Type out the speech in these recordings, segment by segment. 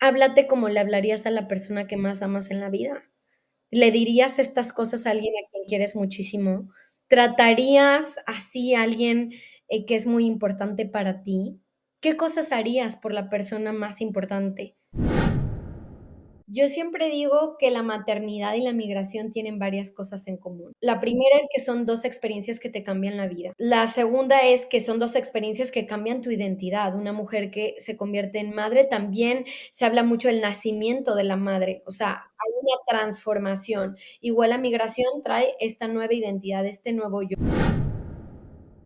háblate como le hablarías a la persona que más amas en la vida. ¿Le dirías estas cosas a alguien a quien quieres muchísimo? ¿Tratarías así a alguien, que es muy importante para ti? ¿Qué cosas harías por la persona más importante? Yo siempre digo que la maternidad y la migración tienen varias cosas en común. La primera es que son 2 experiencias que te cambian la vida. La segunda es que son 2 experiencias que cambian tu identidad. Una mujer que se convierte en madre, también se habla mucho del nacimiento de la madre, o sea, hay una transformación. Igual la migración trae esta nueva identidad, este nuevo yo.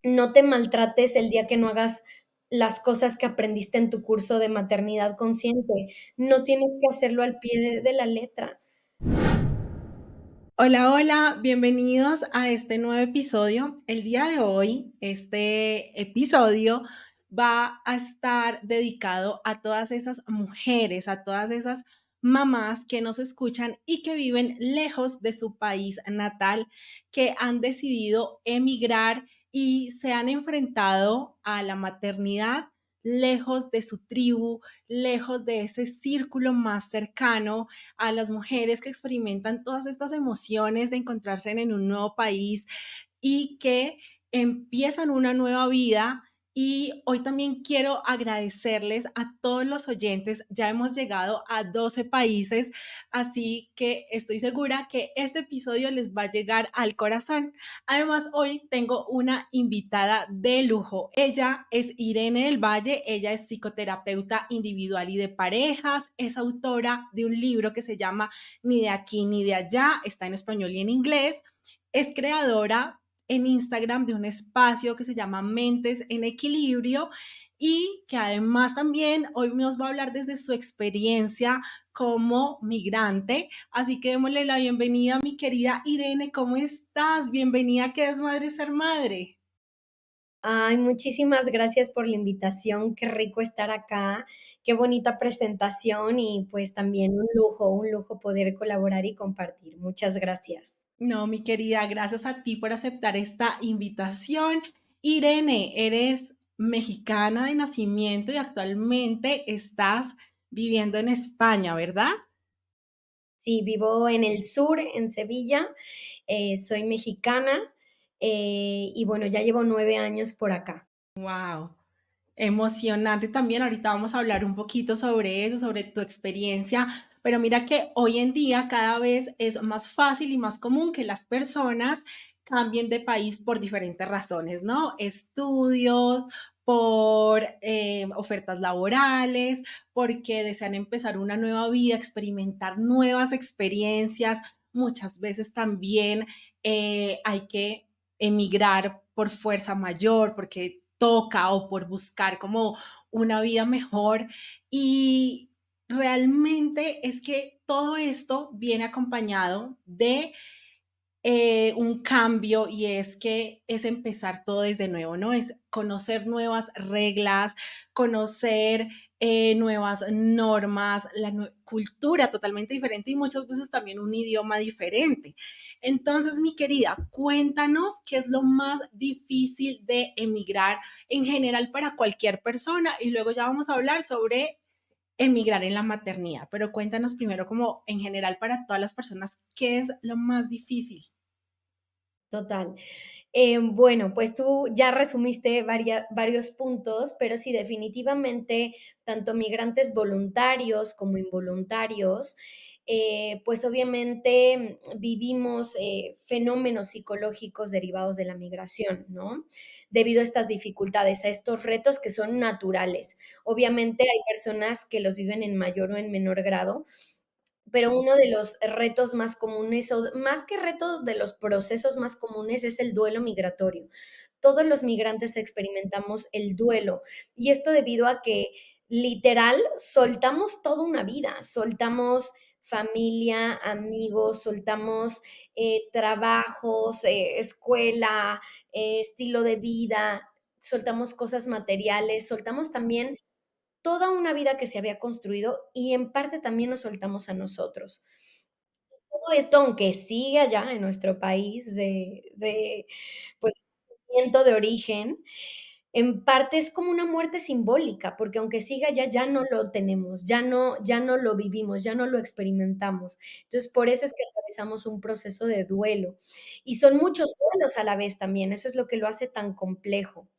No te maltrates el día que no hagas las cosas que aprendiste en tu curso de maternidad consciente. No tienes que hacerlo al pie de la letra. Hola, hola, bienvenidos a este nuevo episodio. El día de hoy, este episodio va a estar dedicado a todas esas mujeres, a todas esas mamás que nos escuchan y que viven lejos de su país natal, que han decidido emigrar y se han enfrentado a la maternidad lejos de su tribu, lejos de ese círculo más cercano, a las mujeres que experimentan todas estas emociones de encontrarse en un nuevo país y que empiezan una nueva vida. Y hoy también quiero agradecerles a todos los oyentes. Ya hemos llegado a 12 países, así que estoy segura que este episodio les va a llegar al corazón. Además, hoy tengo una invitada de lujo. Ella es Irene del Valle, ella es psicoterapeuta individual y de parejas, es autora de un libro que se llama Ni de aquí ni de allá, está en español y en inglés, es creadora en Instagram de un espacio que se llama Mentes en Equilibrio y que además también hoy nos va a hablar desde su experiencia como migrante. Así que démosle la bienvenida a mi querida Irene. ¿Cómo estás? Bienvenida, ¿qué es madre ser madre? Ay, muchísimas gracias por la invitación. Qué rico estar acá. Qué bonita presentación y, pues, también un lujo poder colaborar y compartir. Muchas gracias. No, mi querida, gracias a ti por aceptar esta invitación. Irene, eres mexicana de nacimiento y actualmente estás viviendo en España, ¿verdad? Sí, vivo en el sur, en Sevilla, soy mexicana, y bueno, ya llevo 9 años por acá. Wow, emocionante también. Ahorita vamos a hablar un poquito sobre eso, sobre tu experiencia. Pero mira que hoy en día cada vez es más fácil y más común que las personas cambien de país por diferentes razones, ¿no? Estudios, por ofertas laborales, porque desean empezar una nueva vida, experimentar nuevas experiencias. Muchas veces también hay que emigrar por fuerza mayor, porque toca o por buscar como una vida mejor. Y realmente es que todo esto viene acompañado de un cambio y es que es empezar todo desde nuevo, ¿no? Es conocer nuevas reglas, conocer nuevas normas, cultura totalmente diferente y muchas veces también un idioma diferente. Entonces, mi querida, cuéntanos qué es lo más difícil de emigrar en general para cualquier persona y luego ya vamos a hablar sobre emigrar en la maternidad, pero cuéntanos primero como en general para todas las personas, ¿qué es lo más difícil? Total. Bueno, pues tú ya resumiste varios puntos, pero sí, definitivamente, tanto migrantes voluntarios como involuntarios, pues obviamente vivimos fenómenos psicológicos derivados de la migración, ¿no? Debido a estas dificultades, a estos retos que son naturales. Obviamente hay personas que los viven en mayor o en menor grado, pero uno de los retos más comunes, o más que reto, de los procesos más comunes es el duelo migratorio. Todos los migrantes experimentamos el duelo, y esto debido a que literal soltamos toda una vida, soltamos familia, amigos, soltamos trabajos, escuela, estilo de vida, soltamos cosas materiales, soltamos también toda una vida que se había construido y en parte también nos soltamos a nosotros. Todo esto, aunque sigue allá en nuestro país de pues, de origen, En parte es como una muerte simbólica, porque aunque siga allá, ya no lo tenemos, ya no lo vivimos, ya no lo experimentamos. Entonces, por eso es que atravesamos un proceso de duelo. Y son muchos duelos a la vez también, eso es lo que lo hace tan complejo,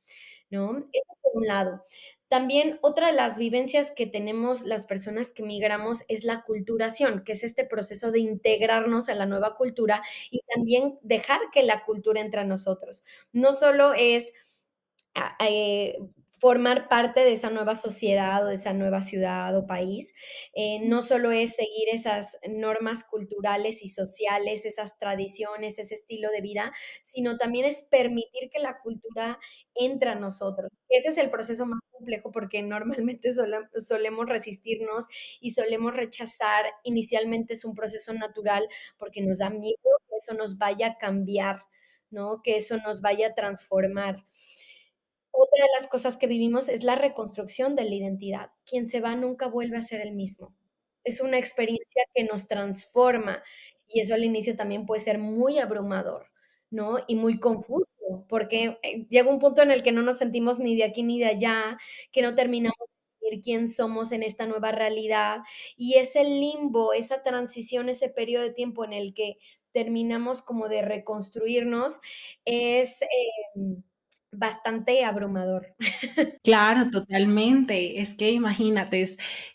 ¿no? Eso por un lado. También otra de las vivencias que tenemos las personas que migramos es la aculturación, que es este proceso de integrarnos a la nueva cultura y también dejar que la cultura entre a nosotros. No solo es a formar parte de esa nueva sociedad o de esa nueva ciudad o país, no solo es seguir esas normas culturales y sociales, esas tradiciones, ese estilo de vida, sino también es permitir que la cultura entre a nosotros. Ese es el proceso más complejo porque normalmente solemos resistirnos y solemos rechazar. Inicialmente es un proceso natural porque nos da miedo que eso nos vaya a cambiar, ¿no? Que eso nos vaya a transformar. Otra de las cosas que vivimos es la reconstrucción de la identidad. Quien se va nunca vuelve a ser el mismo. Es una experiencia que nos transforma y eso al inicio también puede ser muy abrumador, ¿no? Y muy confuso, porque, llega un punto en el que no nos sentimos ni de aquí ni de allá, que no terminamos de definir quién somos en esta nueva realidad, y ese limbo, esa transición, ese periodo de tiempo en el que terminamos como de reconstruirnos es, bastante abrumador. Claro, totalmente. Es que imagínate,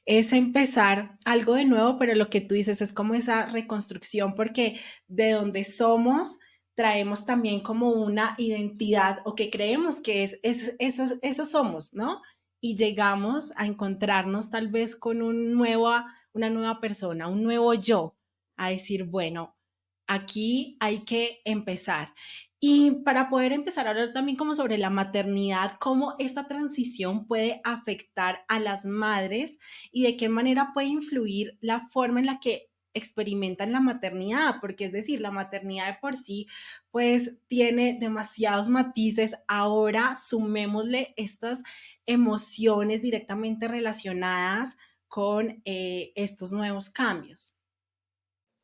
es empezar algo de nuevo, pero lo que tú dices es como esa reconstrucción, porque de donde somos traemos también como una identidad o que creemos que eso somos, ¿no? Y llegamos a encontrarnos tal vez con una nueva persona, un nuevo yo, a decir, bueno, aquí hay que empezar. Y para poder empezar a hablar también como sobre la maternidad, cómo esta transición puede afectar a las madres y de qué manera puede influir la forma en la que experimentan la maternidad, porque es decir, la maternidad de por sí pues tiene demasiados matices. Ahora sumémosle estas emociones directamente relacionadas con estos nuevos cambios.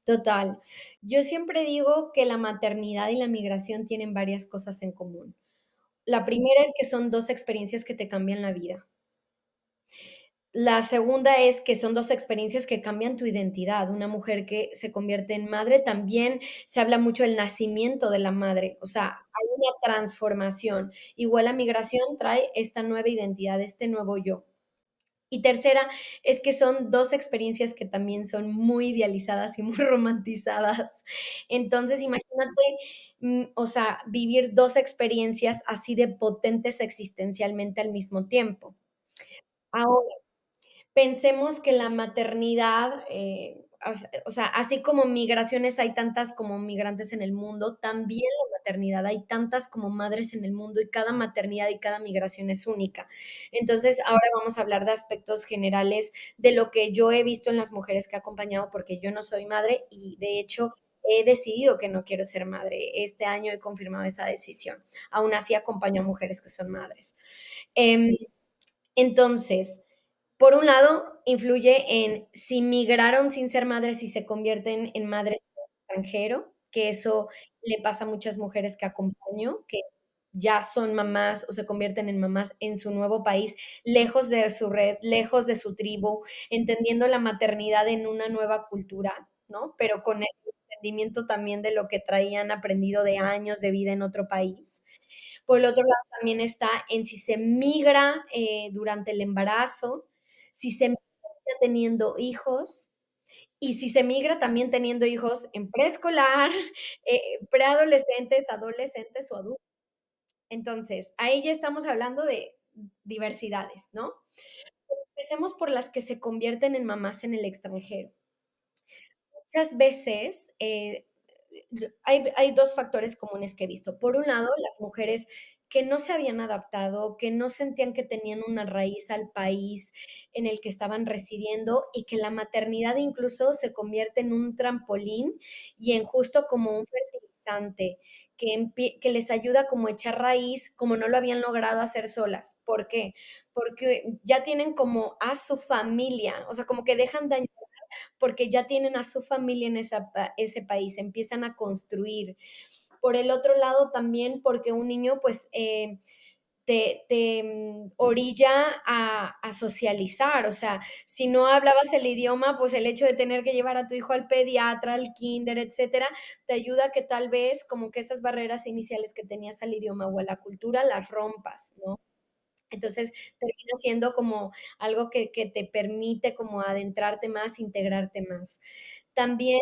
Total. Yo siempre digo que la maternidad y la migración tienen varias cosas en común. La primera es que son 2 experiencias que te cambian la vida. La segunda es que son 2 experiencias que cambian tu identidad. Una mujer que se convierte en madre, también se habla mucho del nacimiento de la madre, o sea, hay una transformación. Igual la migración trae esta nueva identidad, este nuevo yo. Y tercera, es que son 2 experiencias que también son muy idealizadas y muy romantizadas. Entonces, imagínate, o sea, vivir 2 experiencias así de potentes existencialmente al mismo tiempo. Ahora, pensemos que la maternidad, o sea, así como migraciones hay tantas como migrantes en el mundo, también la maternidad hay tantas como madres en el mundo y cada maternidad y cada migración es única. Entonces, ahora vamos a hablar de aspectos generales de lo que yo he visto en las mujeres que he acompañado, porque yo no soy madre y de hecho he decidido que no quiero ser madre. Este año he confirmado esa decisión. Aún así acompaño a mujeres que son madres. Em, entonces, por un lado, influye en si migraron sin ser madres y se convierten en madres en el extranjero, que eso le pasa a muchas mujeres que acompaño, que ya son mamás o se convierten en mamás en su nuevo país, lejos de su red, lejos de su tribu, entendiendo la maternidad en una nueva cultura, ¿no? Pero con el entendimiento también de lo que traían aprendido de años de vida en otro país. Por el otro lado, también está en si se migra, durante el embarazo, si se migra teniendo hijos, y si se migra también teniendo hijos en preescolar, preadolescentes, adolescentes o adultos. Entonces, ahí ya estamos hablando de diversidades, ¿no? Empecemos por las que se convierten en mamás en el extranjero. Muchas veces, hay 2 factores comunes que he visto. Por un lado, las mujeres que no se habían adaptado, que no sentían que tenían una raíz al país en el que estaban residiendo y que la maternidad incluso se convierte en un trampolín y en justo como un fertilizante que les ayuda como a echar raíz, como no lo habían logrado hacer solas. ¿Por qué? Porque ya tienen como a su familia, o sea, como que dejan de porque ya tienen a su familia en ese país, empiezan a construir. Por el otro lado, también porque un niño, pues, orilla a socializar. O sea, si no hablabas el idioma, pues el hecho de tener que llevar a tu hijo al pediatra, al kinder, etcétera, te ayuda a que tal vez como que esas barreras iniciales que tenías al idioma o a la cultura las rompas, ¿no? Entonces, termina siendo como algo que te permite como adentrarte más, integrarte más. También,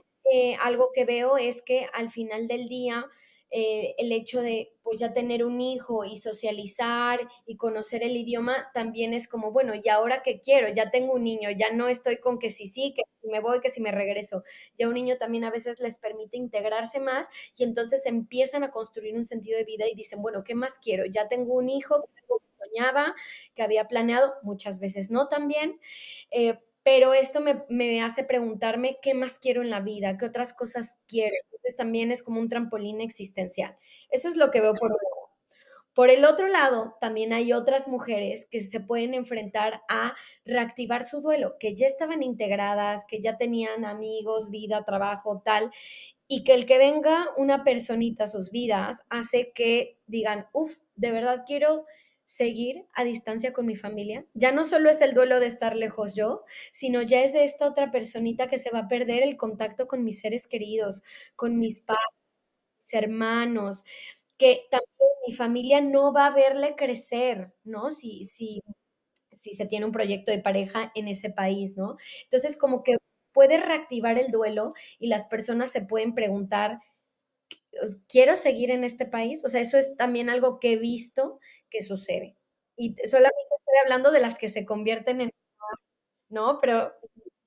algo que veo es que al final del día, el hecho de, pues, ya tener un hijo y socializar y conocer el idioma también es como, bueno, ¿y ahora qué quiero? Ya tengo un niño, ya no estoy con que si sí, que si me voy, que si me regreso. Ya un niño también a veces les permite integrarse más y entonces empiezan a construir un sentido de vida y dicen, bueno, ¿qué más quiero? Ya tengo un hijo, que algo que soñaba, que había planeado, muchas veces no también, pero esto me hace preguntarme qué más quiero en la vida, qué otras cosas quiero. Entonces también es como un trampolín existencial. Eso es lo que veo por un lado. Por el otro lado, también hay otras mujeres que se pueden enfrentar a reactivar su duelo, que ya estaban integradas, que ya tenían amigos, vida, trabajo, tal, y que el que venga una personita a sus vidas hace que digan, uff, de verdad quiero seguir a distancia con mi familia. Ya no solo es el duelo de estar lejos yo, sino ya es de esta otra personita que se va a perder el contacto con mis seres queridos, con mis padres, mis hermanos, que también mi familia no va a verle crecer, ¿no? Si se tiene un proyecto de pareja en ese país, ¿no? Entonces, como que puede reactivar el duelo y las personas se pueden preguntar, ¿quiero seguir en este país? O sea, eso es también algo que he visto que sucede. Y solamente estoy hablando de las que se convierten en más, ¿no? Pero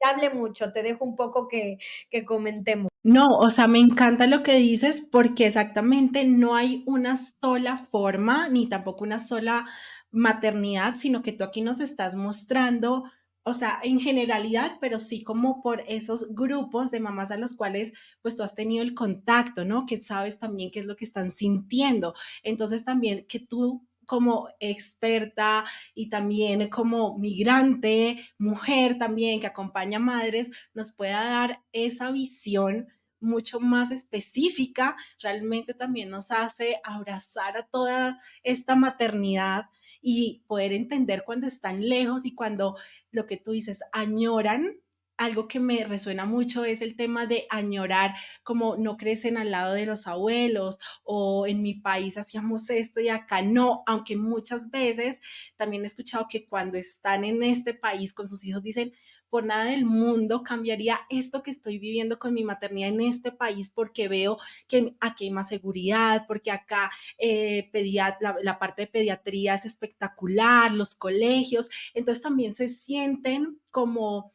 hable mucho, te dejo un poco que comentemos. No, o sea, me encanta lo que dices porque exactamente no hay una sola forma ni tampoco una sola maternidad, sino que tú aquí nos estás mostrando, o sea, en generalidad, pero sí como por esos grupos de mamás a los cuales pues tú has tenido el contacto, ¿no? Que sabes también qué es lo que están sintiendo. Entonces también que tú como experta y también como migrante, mujer también que acompaña a madres, nos pueda dar esa visión mucho más específica, realmente también nos hace abrazar a toda esta maternidad y poder entender cuando están lejos y cuando lo que tú dices, añoran. Algo que me resuena mucho es el tema de añorar, como no crecen al lado de los abuelos o en mi país hacíamos esto y acá no, aunque muchas veces también he escuchado que cuando están en este país con sus hijos dicen, por nada del mundo cambiaría esto que estoy viviendo con mi maternidad en este país porque veo que aquí hay más seguridad, porque acá la parte de pediatría es espectacular, los colegios, entonces también se sienten como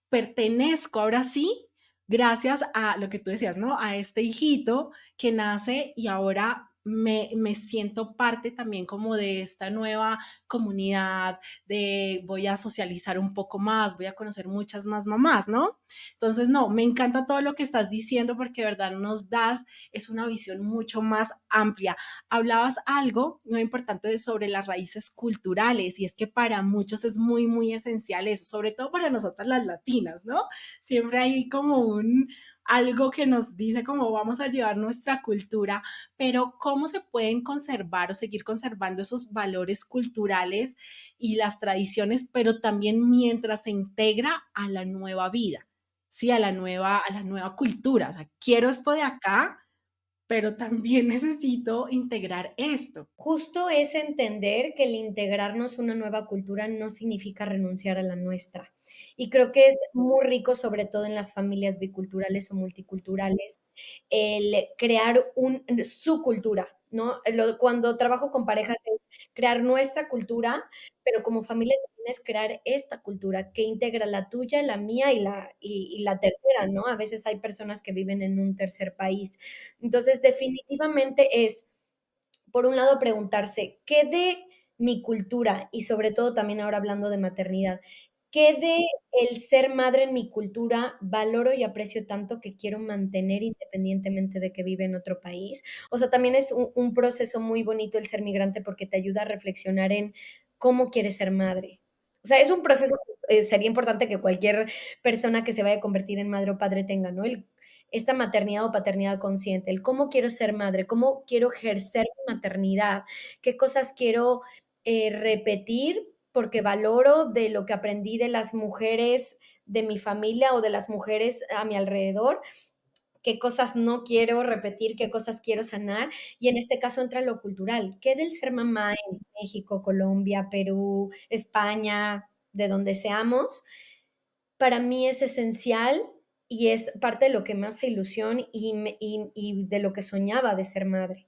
pertenezco ahora sí, gracias a lo que tú decías, ¿no? A este hijito que nace y ahora me siento parte también como de esta nueva comunidad, de voy a socializar un poco más, voy a conocer muchas más mamás, ¿no? Entonces, no, me encanta todo lo que estás diciendo porque de verdad nos das, es una visión mucho más amplia. Hablabas algo muy importante sobre las raíces culturales y es que para muchos es muy, muy esencial eso, sobre todo para nosotras las latinas, ¿no? Siempre hay como algo que nos dice cómo vamos a llevar nuestra cultura, pero cómo se pueden conservar o seguir conservando esos valores culturales y las tradiciones, pero también mientras se integra a la nueva vida, sí, a la nueva cultura. O sea, quiero esto de acá, pero también necesito integrar esto. Justo es entender que el integrarnos a una nueva cultura no significa renunciar a la nuestra. Y creo que es muy rico, sobre todo en las familias biculturales o multiculturales, el crear su cultura, ¿no? Cuando trabajo con parejas es crear nuestra cultura, pero como familia también es crear esta cultura que integra la tuya, la mía y la tercera, ¿no? A veces hay personas que viven en un tercer país. Entonces, definitivamente es por un lado, preguntarse, ¿qué de mi cultura? Y sobre todo también ahora hablando de maternidad, ¿qué de el ser madre en mi cultura valoro y aprecio tanto que quiero mantener independientemente de que vive en otro país? O sea, también es un proceso muy bonito el ser migrante porque te ayuda a reflexionar en cómo quieres ser madre. O sea, es un proceso, sería importante que cualquier persona que se vaya a convertir en madre o padre tenga, ¿no? esta maternidad o paternidad consciente, el cómo quiero ser madre, cómo quiero ejercer mi maternidad, qué cosas quiero repetir porque valoro de lo que aprendí de las mujeres de mi familia o de las mujeres a mi alrededor, qué cosas no quiero repetir, qué cosas quiero sanar. Y en este caso entra lo cultural. ¿Qué del ser mamá en México, Colombia, Perú, España, de donde seamos? Para mí es esencial y es parte de lo que me hace ilusión y de lo que soñaba de ser madre.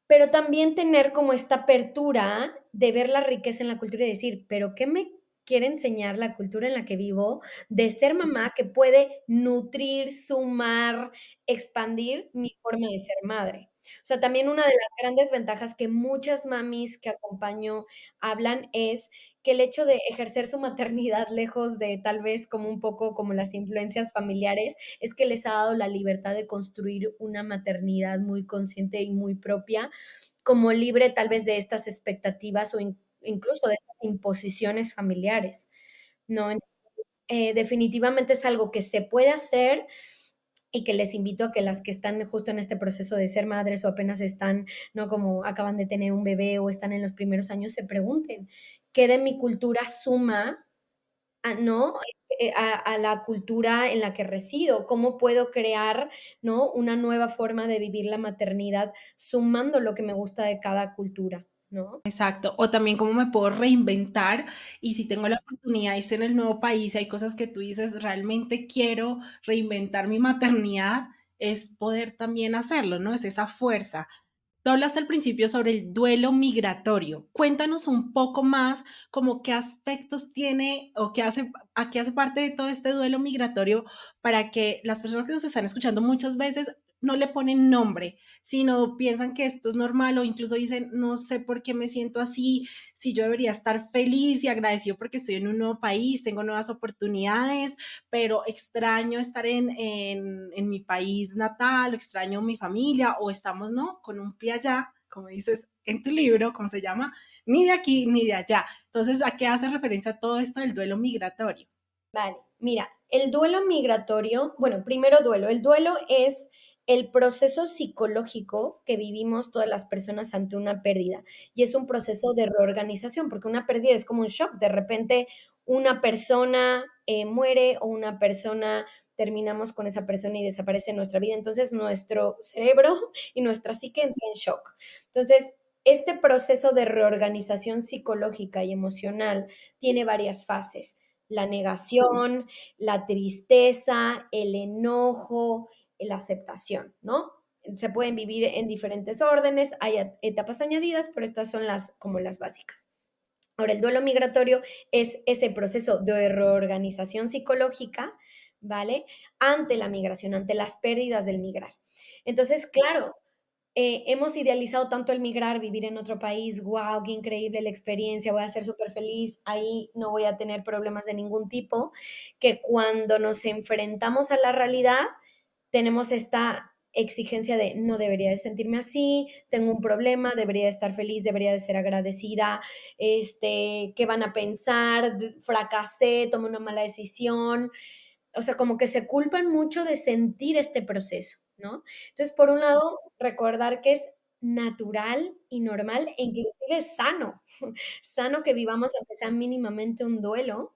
Pero también tener como esta apertura de ver la riqueza en la cultura y decir, pero ¿qué me quiere enseñar la cultura en la que vivo de ser mamá que puede nutrir, sumar, expandir mi forma de ser madre? O sea, también una de las grandes ventajas que muchas mamis que acompaño hablan es que el hecho de ejercer su maternidad lejos de tal vez como un poco como las influencias familiares, es que les ha dado la libertad de construir una maternidad muy consciente y muy propia, como libre tal vez de estas expectativas o incluso de estas imposiciones familiares, ¿no? Entonces, definitivamente es algo que se puede hacer y que les invito a que las que están justo en este proceso de ser madres o apenas están, ¿no? Como acaban de tener un bebé o están en los primeros años, se pregunten, ¿qué de mi cultura suma ¿no? A la cultura en la que resido, cómo puedo crear, ¿no? Una nueva forma de vivir la maternidad sumando lo que me gusta de cada cultura, ¿no? Exacto, o también cómo me puedo reinventar y si tengo la oportunidad y estoy en el nuevo país, hay cosas que tú dices, realmente quiero reinventar mi maternidad, es poder también hacerlo, ¿no? Es esa fuerza. Tú hablaste al principio sobre el duelo migratorio. Cuéntanos un poco más como qué aspectos tiene o qué hace, a qué hace parte de todo este duelo migratorio para que las personas que nos están escuchando muchas veces no le ponen nombre, sino piensan que esto es normal o incluso dicen, no sé por qué me siento así, si yo debería estar feliz y agradecido porque estoy en un nuevo país, tengo nuevas oportunidades, pero extraño estar en mi país natal, o extraño mi familia, o estamos, ¿no? Con un pie allá, como dices en tu libro, ¿cómo se llama? Ni de aquí ni de allá. Entonces, ¿a qué hace referencia todo esto del duelo migratorio? Vale, mira, el duelo migratorio, bueno, primero duelo. El duelo es el proceso psicológico que vivimos todas las personas ante una pérdida y es un proceso de reorganización, porque una pérdida es como un shock. De repente una persona muere o una persona terminamos con esa persona y desaparece en nuestra vida. Entonces nuestro cerebro y nuestra psique entra en shock. Entonces, este proceso de reorganización psicológica y emocional tiene varias fases: la negación, la tristeza, el enojo, la aceptación, ¿no? Se pueden vivir en diferentes órdenes, hay etapas añadidas, pero estas son las como las básicas. Ahora, el duelo migratorio es ese proceso de reorganización psicológica, ¿vale? Ante la migración, ante las pérdidas del migrar. Entonces, claro, hemos idealizado tanto el migrar, vivir en otro país, guau, qué increíble la experiencia, voy a ser súper feliz, ahí no voy a tener problemas de ningún tipo, que cuando nos enfrentamos a la realidad, tenemos esta exigencia de no debería de sentirme así, tengo un problema, debería de estar feliz, debería de ser agradecida, ¿qué van a pensar? Fracasé, tomé una mala decisión, o sea, como que se culpan mucho de sentir este proceso, ¿no? Entonces, por un lado, recordar que es natural y normal e inclusive sano, sano que vivamos aunque sea mínimamente un duelo,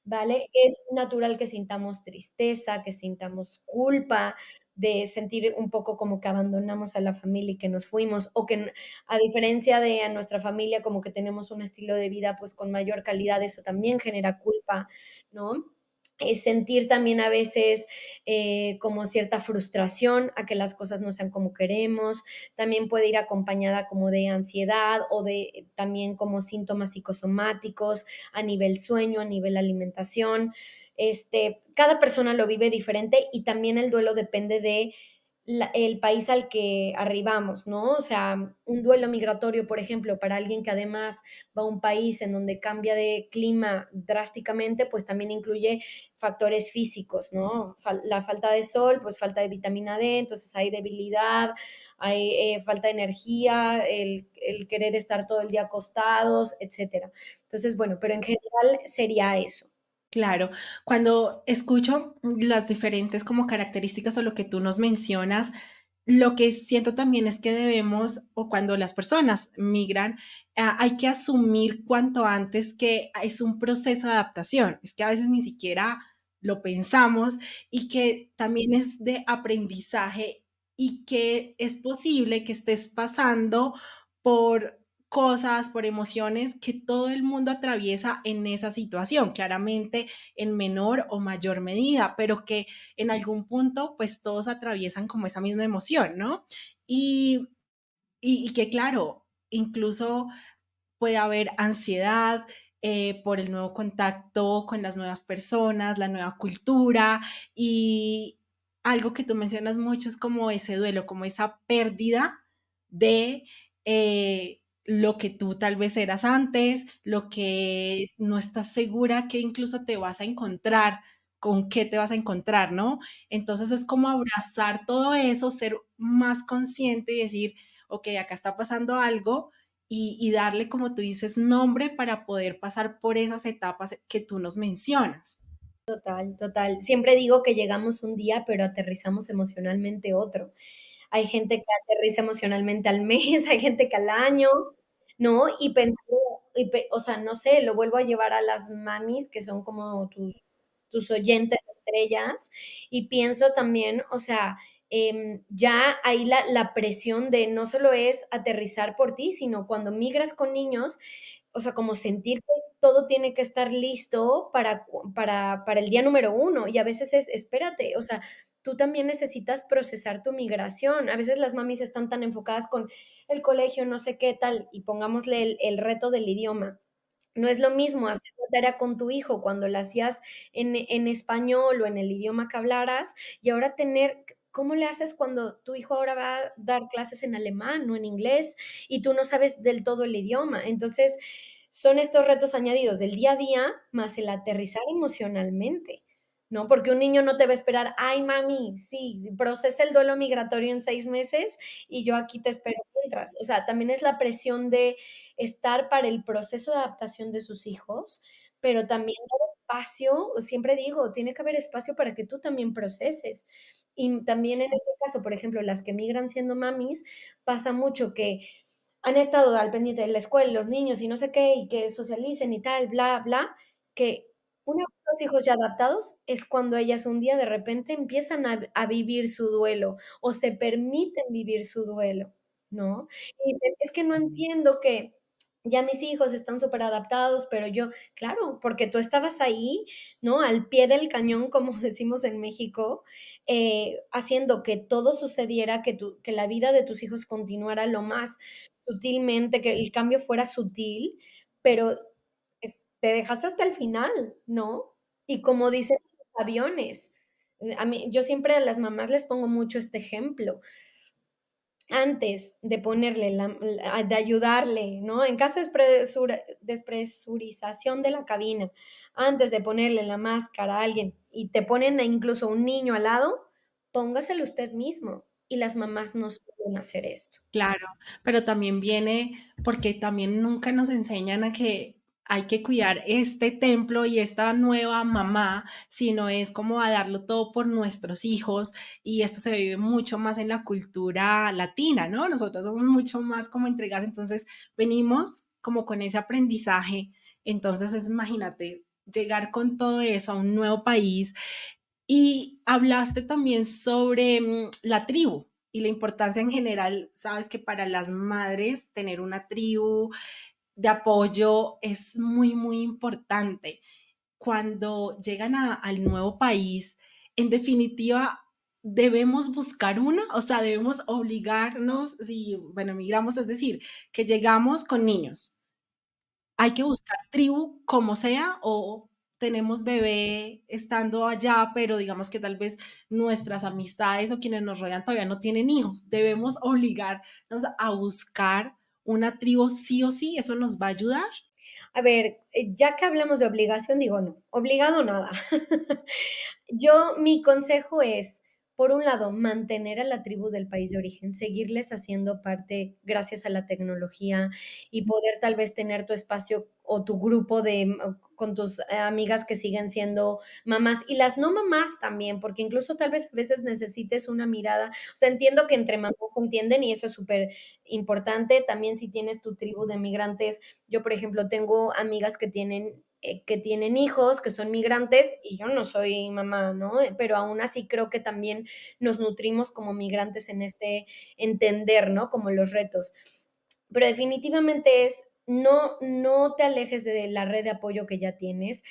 ¿vale? Es natural que sintamos tristeza, que sintamos culpa, de sentir un poco como que abandonamos a la familia y que nos fuimos, o que a diferencia de a nuestra familia, como que tenemos un estilo de vida pues con mayor calidad, eso también genera culpa, ¿no? Es sentir también a veces como cierta frustración a que las cosas no sean como queremos. También puede ir acompañada como de ansiedad o de también como síntomas psicosomáticos a nivel sueño, a nivel alimentación. Cada persona lo vive diferente y también el duelo depende de el país al que arribamos, ¿no? O sea, un duelo migratorio, por ejemplo, para alguien que además va a un país en donde cambia de clima drásticamente, pues también incluye factores físicos, ¿no? La falta de sol, pues falta de vitamina D, entonces hay debilidad, hay falta de energía, el querer estar todo el día acostados, etcétera. Entonces, bueno, pero en general sería eso. Claro, cuando escucho las diferentes como características o lo que tú nos mencionas, lo que siento también es que debemos, o cuando las personas migran, hay que asumir cuanto antes que es un proceso de adaptación. Es que a veces ni siquiera lo pensamos y que también es de aprendizaje y que es posible que estés pasando por cosas, por emociones que todo el mundo atraviesa en esa situación, claramente en menor o mayor medida, pero que en algún punto pues todos atraviesan como esa misma emoción, ¿no? Y, y que claro, incluso puede haber ansiedad por el nuevo contacto con las nuevas personas, la nueva cultura y algo que tú mencionas mucho es como ese duelo, como esa pérdida de lo que tú tal vez eras antes, lo que no estás segura que incluso te vas a encontrar, con qué te vas a encontrar, ¿no? Entonces es como abrazar todo eso, ser más consciente y decir, ok, acá está pasando algo, y darle, como tú dices, nombre para poder pasar por esas etapas que tú nos mencionas. Total, total. Siempre digo que llegamos un día, pero aterrizamos emocionalmente otro. Hay gente que aterriza emocionalmente al mes, hay gente que al año, ¿no? Y pensando, o sea, no sé, lo vuelvo a llevar a las mamis que son como tus oyentes estrellas y pienso también, o sea, ya ahí la presión de no solo es aterrizar por ti, sino cuando migras con niños, o sea, como sentir que todo tiene que estar listo para el día número uno y a veces es, espérate, o sea, tú también necesitas procesar tu migración. A veces las mamis están tan enfocadas con el colegio, no sé qué tal, y pongámosle el reto del idioma. No es lo mismo hacer la tarea con tu hijo cuando la hacías en español o en el idioma que hablaras, y ahora tener ¿cómo le haces cuando tu hijo ahora va a dar clases en alemán o en inglés y tú no sabes del todo el idioma? Entonces, son estos retos añadidos del día a día, más el aterrizar emocionalmente, ¿no? Porque un niño no te va a esperar: "Ay, mami, sí, procesa el duelo migratorio en 6 meses y yo aquí te espero mientras". O sea, también es la presión de estar para el proceso de adaptación de sus hijos, pero también dar espacio, siempre digo, tiene que haber espacio para que tú también proceses. Y también en ese caso, por ejemplo, las que migran siendo mamis, pasa mucho que han estado al pendiente de la escuela, los niños y no sé qué, y que socialicen y tal, bla, bla, que una vez los hijos ya adaptados es cuando ellas un día de repente empiezan a vivir su duelo o se permiten vivir su duelo, ¿no? Y dicen: "Es que no entiendo que ya mis hijos están superadaptados, pero yo", claro, porque tú estabas ahí, ¿no? Al pie del cañón, como decimos en México, haciendo que todo sucediera, que la vida de tus hijos continuara lo más sutilmente, que el cambio fuera sutil, pero te dejaste hasta el final, ¿no? Y como dicen los aviones, yo siempre a las mamás les pongo mucho este ejemplo. Antes de ponerle de ayudarle, ¿no? En caso de despresurización de la cabina, antes de ponerle la máscara a alguien y te ponen a incluso un niño al lado, póngaselo usted mismo. Y las mamás no suelen hacer esto. Claro, pero también viene porque también nunca nos enseñan a que hay que cuidar este templo y esta nueva mamá, sino es como a darlo todo por nuestros hijos y esto se vive mucho más en la cultura latina, ¿no? Nosotros somos mucho más como entregadas, entonces venimos como con ese aprendizaje, entonces imagínate llegar con todo eso a un nuevo país y hablaste también sobre la tribu y la importancia en general, sabes que para las madres tener una tribu de apoyo es muy, muy importante. Cuando llegan al nuevo país, en definitiva, debemos buscar una, o sea, debemos obligarnos, si, bueno, migramos, es decir, que llegamos con niños, hay que buscar tribu como sea o tenemos bebé estando allá, pero digamos que tal vez nuestras amistades o quienes nos rodean todavía no tienen hijos. Debemos obligarnos a buscar una tribu sí o sí, eso nos va a ayudar. A ver, ya que hablamos de obligación, digo no, obligado nada. Mi consejo es, por un lado, mantener a la tribu del país de origen, seguirles haciendo parte gracias a la tecnología y poder tal vez tener tu espacio o tu grupo de con tus amigas que siguen siendo mamás y las no mamás también, porque incluso tal vez a veces necesites una mirada, o sea, entiendo que entre mamás se entienden y eso es súper importante, también si tienes tu tribu de migrantes, yo por ejemplo tengo amigas que tienen hijos, que son migrantes y yo no soy mamá, ¿no? Pero aún así creo que también nos nutrimos como migrantes en este entender, ¿no? Como los retos. Pero definitivamente es, no te alejes de la red de apoyo que ya tienes.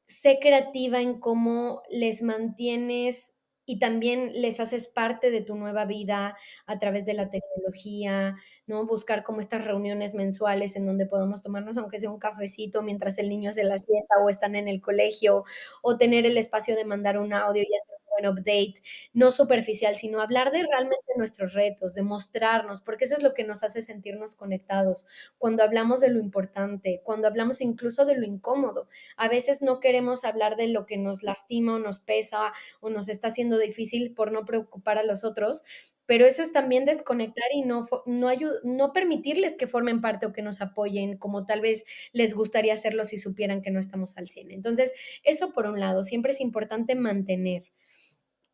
Sé creativa en cómo les mantienes y también les haces parte de tu nueva vida a través de la tecnología, ¿no? Buscar como estas reuniones mensuales en donde podamos tomarnos, aunque sea un cafecito mientras el niño hace la siesta o están en el colegio, o tener el espacio de mandar un audio y hacer un buen update, no superficial, sino hablar de realmente nuestros retos, de mostrarnos, porque eso es lo que nos hace sentirnos conectados. Cuando hablamos de lo importante, cuando hablamos incluso de lo incómodo, a veces no queremos hablar de lo que nos lastima o nos pesa o nos está haciendo difícil por no preocupar a los otros, pero eso es también desconectar y no permitirles que formen parte o que nos apoyen como tal vez les gustaría hacerlo si supieran que no estamos al 100. Entonces, eso por un lado, siempre es importante mantener,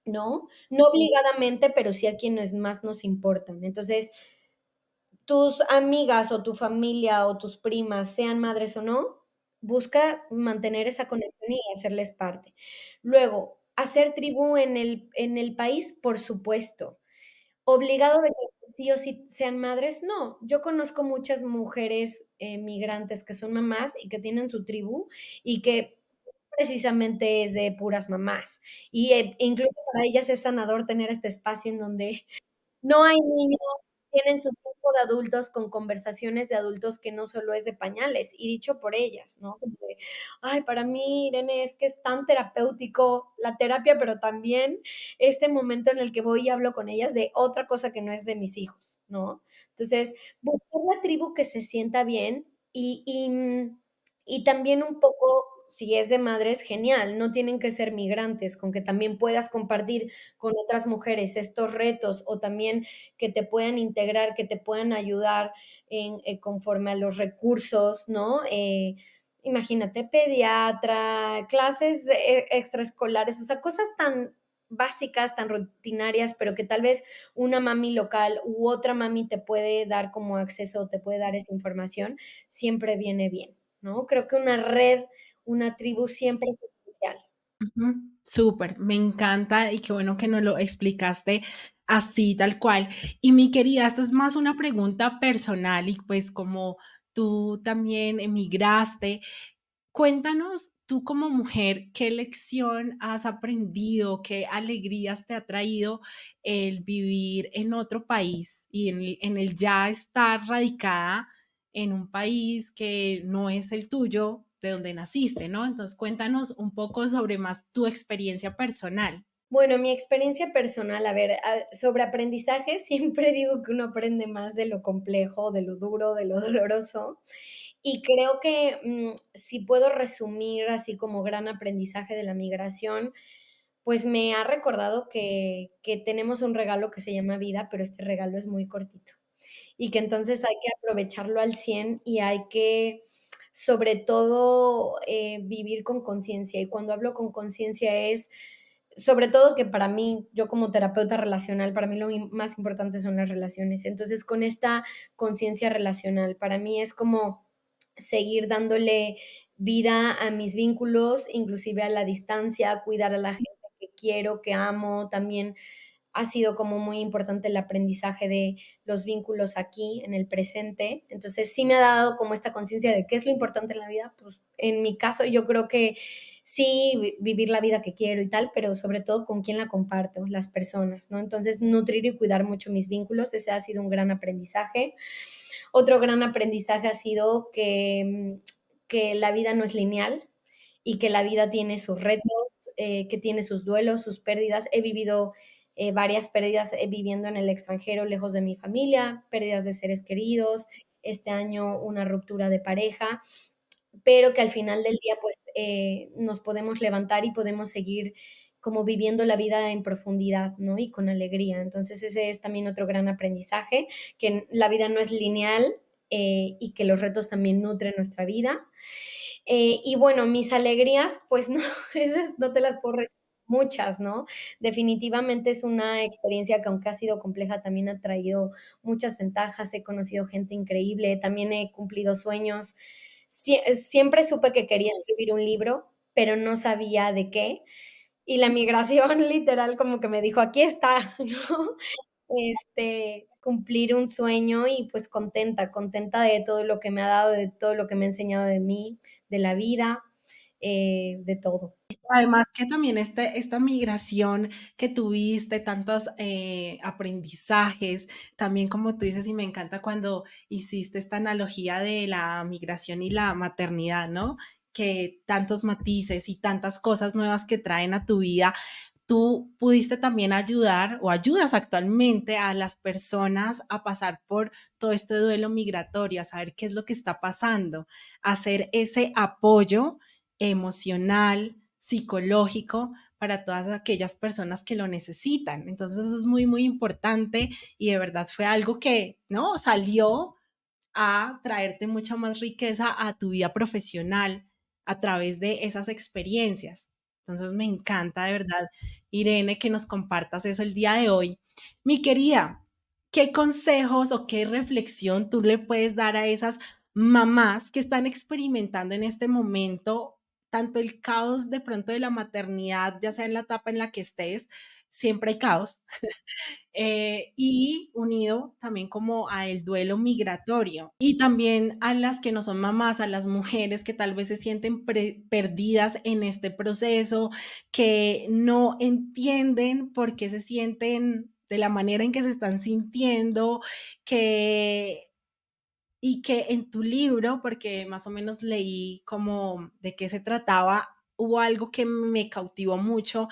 ¿no? No obligadamente, pero sí a quienes más nos importan. Entonces, tus amigas o tu familia o tus primas, sean madres o no, busca mantener esa conexión y hacerles parte. Luego, hacer tribu en el país, por supuesto. ¿Obligado de que sí o sí sean madres? No. Yo conozco muchas mujeres, migrantes que son mamás y que tienen su tribu y que precisamente es de puras mamás. Y, incluso para ellas es sanador tener este espacio en donde no hay niños, tienen su grupo de adultos con conversaciones de adultos que no solo es de pañales, y dicho por ellas, ¿no? Como de: "Ay, para mí, Irene, es que es tan terapéutico la terapia, pero también este momento en el que voy y hablo con ellas de otra cosa que no es de mis hijos", ¿no? Entonces, buscar la tribu que se sienta bien y también un poco, si es de madres, genial, no tienen que ser migrantes, con que también puedas compartir con otras mujeres estos retos o también que te puedan integrar, que te puedan ayudar en, conforme a los recursos, ¿no? Imagínate, pediatra, clases extraescolares, o sea, cosas tan básicas, tan rutinarias, pero que tal vez una mami local u otra mami te puede dar como acceso o te puede dar esa información, siempre viene bien, ¿no? Creo que una red, una tribu siempre es especial. Ujú, súper, me encanta y qué bueno que nos lo explicaste así, tal cual. Y mi querida, esto es más una pregunta personal y pues como tú también emigraste, cuéntanos tú como mujer, ¿qué lección has aprendido, qué alegrías te ha traído el vivir en otro país y en el ya estar radicada en un país que no es el tuyo, de donde naciste, ¿no? Entonces cuéntanos un poco sobre más tu experiencia personal. Bueno, mi experiencia personal, a ver, sobre aprendizaje, siempre digo que uno aprende más de lo complejo, de lo duro, de lo doloroso. Y creo que si puedo resumir así como gran aprendizaje de la migración, pues me ha recordado que tenemos un regalo que se llama vida, pero este regalo es muy cortito. Y que entonces hay que aprovecharlo al 100 y hay que, sobre todo, vivir con conciencia. Y cuando hablo con conciencia es sobre todo que para mí, yo como terapeuta relacional, para mí lo más importante son las relaciones. Entonces, con esta conciencia relacional, para mí es como seguir dándole vida a mis vínculos, inclusive a la distancia, cuidar a la gente que quiero, que amo, también ha sido como muy importante el aprendizaje de los vínculos aquí, en el presente. Entonces, sí me ha dado como esta conciencia de qué es lo importante en la vida. Pues, en mi caso, yo creo que sí, vivir la vida que quiero y tal, pero sobre todo con quién la comparto, las personas, ¿no? Entonces, nutrir y cuidar mucho mis vínculos, ese ha sido un gran aprendizaje. Otro gran aprendizaje ha sido que la vida no es lineal y que la vida tiene sus retos, que tiene sus duelos, sus pérdidas. He vivido varias pérdidas viviendo en el extranjero, lejos de mi familia, pérdidas de seres queridos, este año una ruptura de pareja, pero que al final del día pues nos podemos levantar y podemos seguir como viviendo la vida en profundidad, ¿no? Y con alegría. Entonces, ese es también otro gran aprendizaje, que la vida no es lineal, y que los retos también nutren nuestra vida. Y bueno, mis alegrías, pues no, esas no te las puedo resumir, muchas, ¿no? Definitivamente es una experiencia que aunque ha sido compleja, también ha traído muchas ventajas. He conocido gente increíble, también he cumplido sueños. Siempre supe que quería escribir un libro, pero no sabía de qué. Y la migración literal como que me dijo: "Aquí está", ¿no? Cumplir un sueño y, pues, contenta, contenta de todo lo que me ha dado, de todo lo que me ha enseñado de mí, de la vida, de todo. Además que también esta migración que tuviste, tantos aprendizajes, también como tú dices, y me encanta cuando hiciste esta analogía de la migración y la maternidad, ¿no? Que tantos matices y tantas cosas nuevas que traen a tu vida, tú pudiste también ayudar o ayudas actualmente a las personas a pasar por todo este duelo migratorio, a saber qué es lo que está pasando, a hacer ese apoyo emocional, psicológico para todas aquellas personas que lo necesitan. Entonces eso es muy, muy importante y de verdad fue algo que, ¿no? Salió a traerte mucha más riqueza a tu vida profesional a través de esas experiencias. Entonces me encanta de verdad, Irene, que nos compartas eso el día de hoy. Mi querida, ¿qué consejos o qué reflexión tú le puedes dar a esas mamás que están experimentando en este momento tanto el caos de pronto de la maternidad, ya sea en la etapa en la que estés, siempre hay caos, y unido también como a el duelo migratorio y también a las que no son mamás, a las mujeres que tal vez se sienten perdidas en este proceso, que no entienden por qué se sienten de la manera en que se están sintiendo, que y que en tu libro, porque más o menos leí como de qué se trataba, hubo algo que me cautivó mucho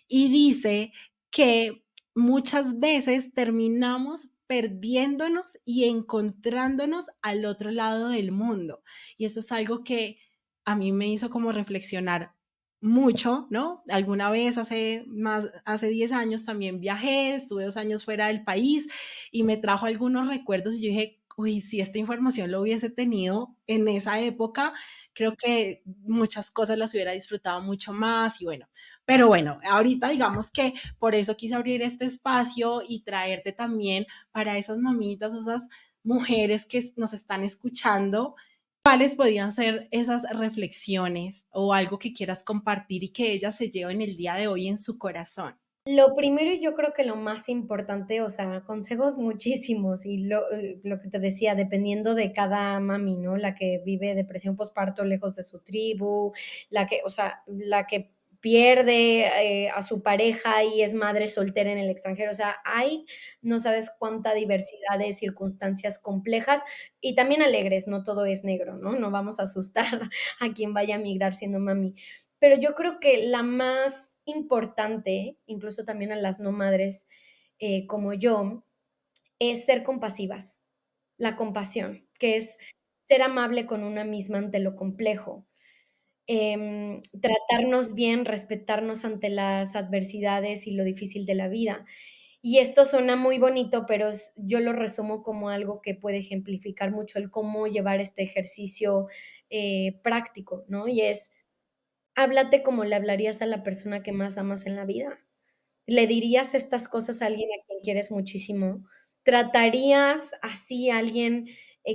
y dice que muchas veces terminamos perdiéndonos y encontrándonos al otro lado del mundo. Y eso es algo que a mí me hizo como reflexionar mucho, ¿no? Alguna vez hace 10 años también viajé, estuve 2 años fuera del país y me trajo algunos recuerdos y yo dije, uy, si esta información lo hubiese tenido en esa época, creo que muchas cosas las hubiera disfrutado mucho más y bueno, pero bueno, ahorita digamos que por eso quise abrir este espacio y traerte también para esas mamitas, esas mujeres que nos están escuchando. ¿Cuáles podían ser esas reflexiones o algo que quieras compartir y que ellas se lleven el día de hoy en su corazón? Lo primero, y yo creo que lo más importante, o sea, consejos muchísimos y lo que te decía, dependiendo de cada mami, ¿no? La que vive depresión postparto lejos de su tribu, la que, o sea, la que pierde a su pareja y es madre soltera en el extranjero. O sea, hay, no sabes cuánta diversidad de circunstancias complejas y también alegres, no todo es negro, ¿no? No vamos a asustar a quien vaya a migrar siendo mami. Pero yo creo que la más importante, incluso también a las no madres, como yo, es ser compasivas. La compasión, que es ser amable con una misma ante lo complejo, tratarnos bien, respetarnos ante las adversidades y lo difícil de la vida. Y esto suena muy bonito, pero yo lo resumo como algo que puede ejemplificar mucho el cómo llevar este ejercicio práctico, ¿no? Y es háblate como le hablarías a la persona que más amas en la vida. ¿Le dirías estas cosas a alguien a quien quieres muchísimo? ¿Tratarías así a alguien,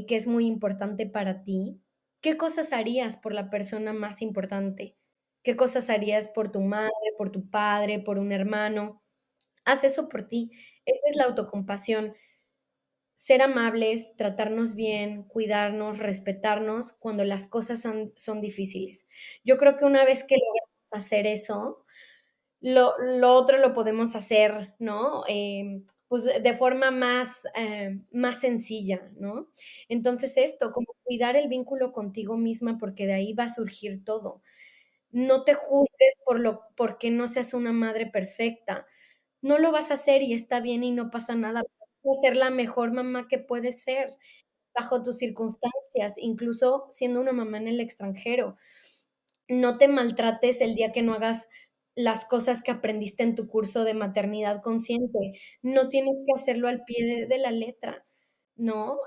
que es muy importante para ti? ¿Qué cosas harías por la persona más importante? ¿Qué cosas harías por tu madre, por tu padre, por un hermano? Haz eso por ti. Esa es la autocompasión. Ser amables, tratarnos bien, cuidarnos, respetarnos cuando las cosas son difíciles. Yo creo que una vez que logramos hacer eso, lo otro lo podemos hacer, ¿no? Pues, de forma más sencilla, ¿no? Entonces, esto, como cuidar el vínculo contigo misma, porque de ahí va a surgir todo. No te juzgues por que no seas una madre perfecta. No lo vas a hacer y está bien y no pasa nada. Vas a ser la mejor mamá que puedes ser bajo tus circunstancias, incluso siendo una mamá en el extranjero. No te maltrates el día que no hagas las cosas que aprendiste en tu curso de maternidad consciente. No tienes que hacerlo al pie de la letra, ¿no?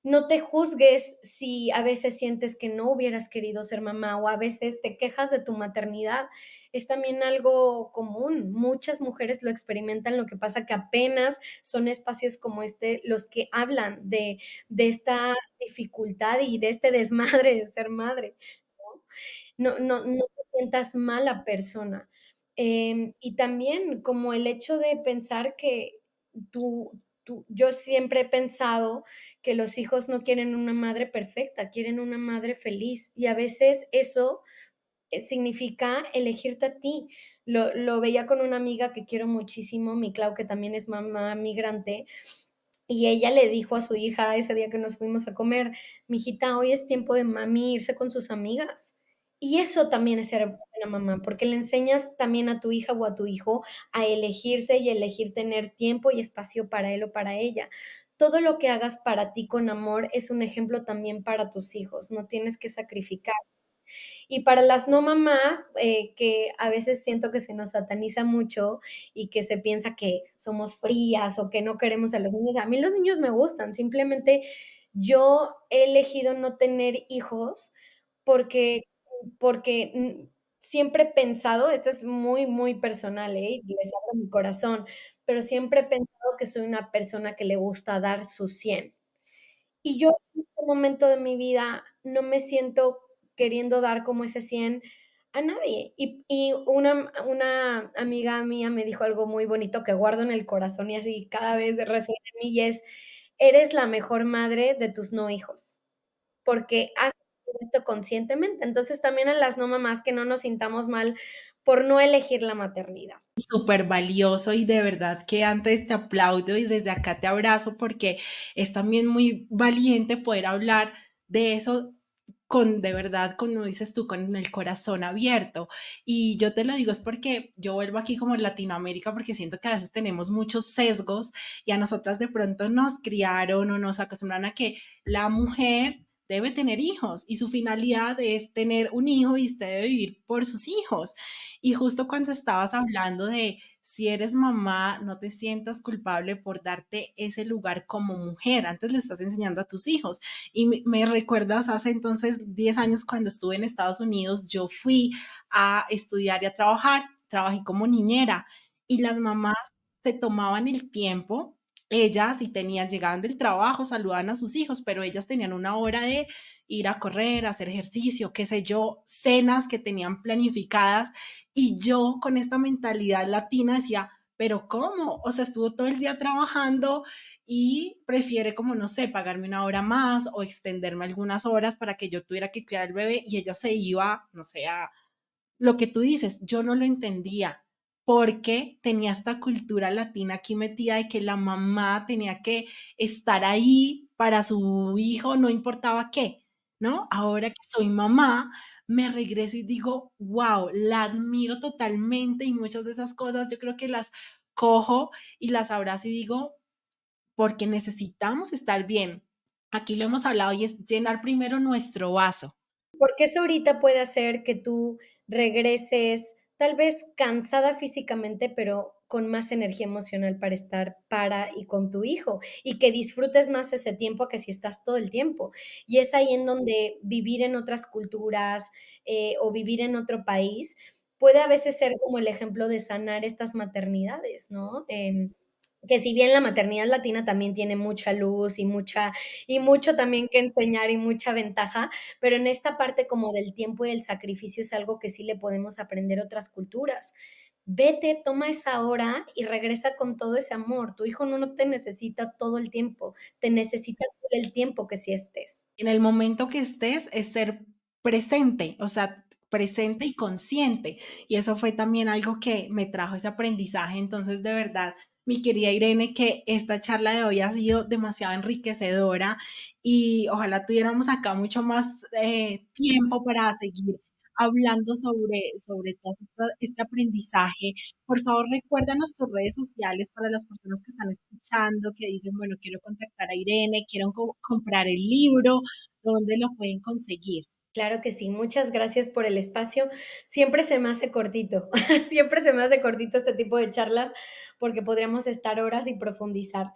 No te juzgues si a veces sientes que no hubieras querido ser mamá o a veces te quejas de tu maternidad. Es también algo común. Muchas mujeres lo experimentan, lo que pasa que apenas son espacios como este los que hablan de esta dificultad y de este desmadre de ser madre, ¿no? No te sientas mala persona. Y también como el hecho de pensar que yo siempre he pensado que los hijos no quieren una madre perfecta, quieren una madre feliz, y a veces eso, significa elegirte a ti. Lo veía con una amiga que quiero muchísimo, mi Clau, que también es mamá migrante, y ella le dijo a su hija ese día que nos fuimos a comer: "Mijita, hoy es tiempo de mami irse con sus amigas". Y eso también es ser buena mamá, porque le enseñas también a tu hija o a tu hijo a elegirse y elegir tener tiempo y espacio para él o para ella. Todo lo que hagas para ti con amor es un ejemplo también para tus hijos, no tienes que sacrificar. Y para las no mamás, que a veces siento que se nos sataniza mucho y que se piensa que somos frías o que no queremos a los niños. A mí los niños me gustan, simplemente yo he elegido no tener hijos porque siempre he pensado, esto es muy, muy personal, y les abro mi corazón, pero siempre he pensado que soy una persona que le gusta dar su 100. Y yo en este momento de mi vida no me siento queriendo dar como ese 100 a nadie. Y una amiga mía me dijo algo muy bonito que guardo en el corazón y así cada vez resuena en mí, y es: "Eres la mejor madre de tus no hijos, porque has hecho esto conscientemente". Entonces, también a las no mamás que no nos sintamos mal por no elegir la maternidad. Súper valioso y de verdad que antes te aplaudo y desde acá te abrazo porque es también muy valiente poder hablar de eso con, de verdad, como dices tú, con el corazón abierto. Y yo te lo digo es porque yo vuelvo aquí como en Latinoamérica porque siento que a veces tenemos muchos sesgos y a nosotras de pronto nos criaron o nos acostumbraron a que la mujer debe tener hijos y su finalidad es tener un hijo y usted debe vivir por sus hijos. Y justo cuando estabas hablando de si eres mamá, no te sientas culpable por darte ese lugar como mujer. Antes le estás enseñando a tus hijos. Y me recuerdas hace entonces 10 años cuando estuve en Estados Unidos, yo fui a estudiar y a trabajar, trabajé como niñera y las mamás se tomaban el tiempo. Ellas, y tenían, llegaban del trabajo, saludaban a sus hijos, pero ellas tenían una hora de ir a correr, hacer ejercicio, qué sé yo, cenas que tenían planificadas y yo con esta mentalidad latina decía, pero ¿cómo? O sea, estuvo todo el día trabajando y prefiere como, no sé, pagarme una hora más o extenderme algunas horas para que yo tuviera que cuidar al bebé y ella se iba, no sé, a lo que tú dices, yo no lo entendía porque tenía esta cultura latina aquí metida de que la mamá tenía que estar ahí para su hijo, no importaba qué, ¿no? Ahora que soy mamá, me regreso y digo, wow, la admiro totalmente y muchas de esas cosas yo creo que las cojo y las abrazo y digo, porque necesitamos estar bien. Aquí lo hemos hablado y es llenar primero nuestro vaso. Porque eso ahorita puede hacer que tú regreses, tal vez cansada físicamente, pero con más energía emocional para estar para y con tu hijo, y que disfrutes más ese tiempo que si estás todo el tiempo. Y es ahí en donde vivir en otras culturas, o vivir en otro país, puede a veces ser como el ejemplo de sanar estas maternidades, ¿no? Que si bien la maternidad latina también tiene mucha luz y mucho también que enseñar y mucha ventaja, pero en esta parte como del tiempo y del sacrificio es algo que sí le podemos aprender a otras culturas. Vete, toma esa hora y regresa con todo ese amor. Tu hijo no te necesita todo el tiempo, te necesita todo el tiempo que sí estés. En el momento que estés es ser presente, o sea, presente y consciente. Y eso fue también algo que me trajo ese aprendizaje. Entonces, de verdad, mi querida Irene, que esta charla de hoy ha sido demasiado enriquecedora y ojalá tuviéramos acá mucho más tiempo para seguir hablando sobre todo este aprendizaje. Por favor, recuérdanos tus redes sociales para las personas que están escuchando, que dicen, bueno, quiero contactar a Irene, quiero comprar el libro, ¿dónde lo pueden conseguir? Claro que sí, muchas gracias por el espacio. Siempre se me hace cortito, siempre se me hace cortito este tipo de charlas porque podríamos estar horas y profundizar.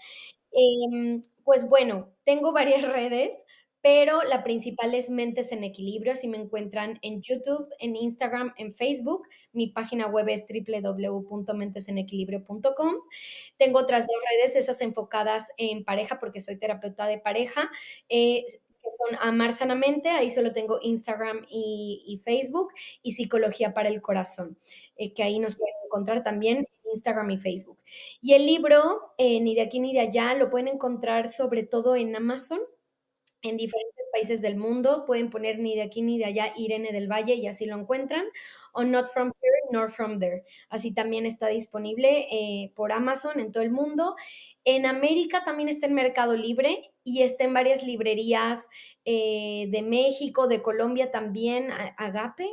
Pues bueno, tengo varias redes, pero la principal es Mentes en Equilibrio, así me encuentran en YouTube, en Instagram, en Facebook. Mi página web es www.mentesenequilibrio.com. Tengo otras 2 redes, esas enfocadas en pareja, porque soy terapeuta de pareja, que son Amar Sanamente, ahí solo tengo Instagram y Facebook, y Psicología para el Corazón, que ahí nos pueden encontrar también en Instagram y Facebook. Y el libro, Ni de aquí ni de allá, lo pueden encontrar sobre todo en Amazon, en diferentes países del mundo. Pueden poner Ni de aquí ni de allá, Irene del Valle, y así lo encuentran. O Not from here, nor from there. Así también está disponible por Amazon en todo el mundo. En América también está en Mercado Libre y está en varias librerías de México, de Colombia también, Agape.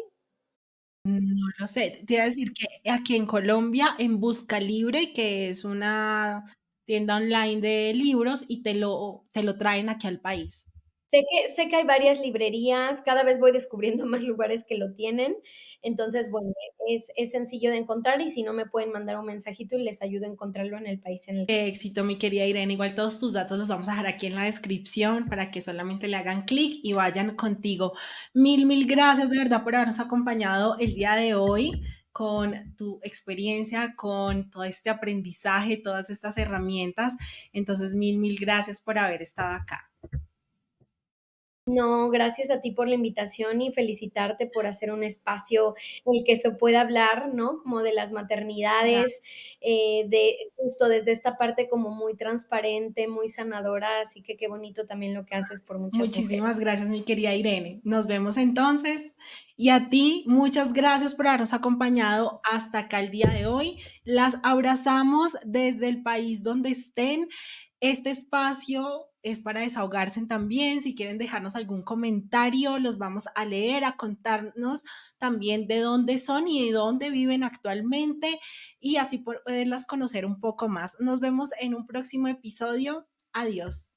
No lo sé. Te iba a decir que aquí en Colombia, en Busca Libre, que es una tienda online de libros, y te lo traen aquí al país. Sé que hay varias librerías, cada vez voy descubriendo más lugares que lo tienen. Entonces, bueno, es sencillo de encontrar y si no me pueden mandar un mensajito y les ayudo a encontrarlo en el país en el que Qué éxito, mi querida Irene. Igual todos tus datos los vamos a dejar aquí en la descripción para que solamente le hagan clic y vayan contigo. Mil, mil gracias de verdad por habernos acompañado el día de hoy con tu experiencia, con todo este aprendizaje, todas estas herramientas. Entonces, mil, mil gracias por haber estado acá. No, gracias a ti por la invitación y felicitarte por hacer un espacio en el que se pueda hablar, ¿no? Como de las maternidades, de justo desde esta parte como muy transparente, muy sanadora, así que qué bonito también lo que haces por muchas Muchísimas mujeres. gracias, mi querida Irene. Nos vemos entonces. Y a ti, muchas gracias por habernos acompañado hasta acá el día de hoy. Las abrazamos desde el país donde estén. Este espacio es para desahogarse también. Si quieren dejarnos algún comentario, los vamos a leer, a contarnos también de dónde son y de dónde viven actualmente y así poderlas conocer un poco más. Nos vemos en un próximo episodio. Adiós.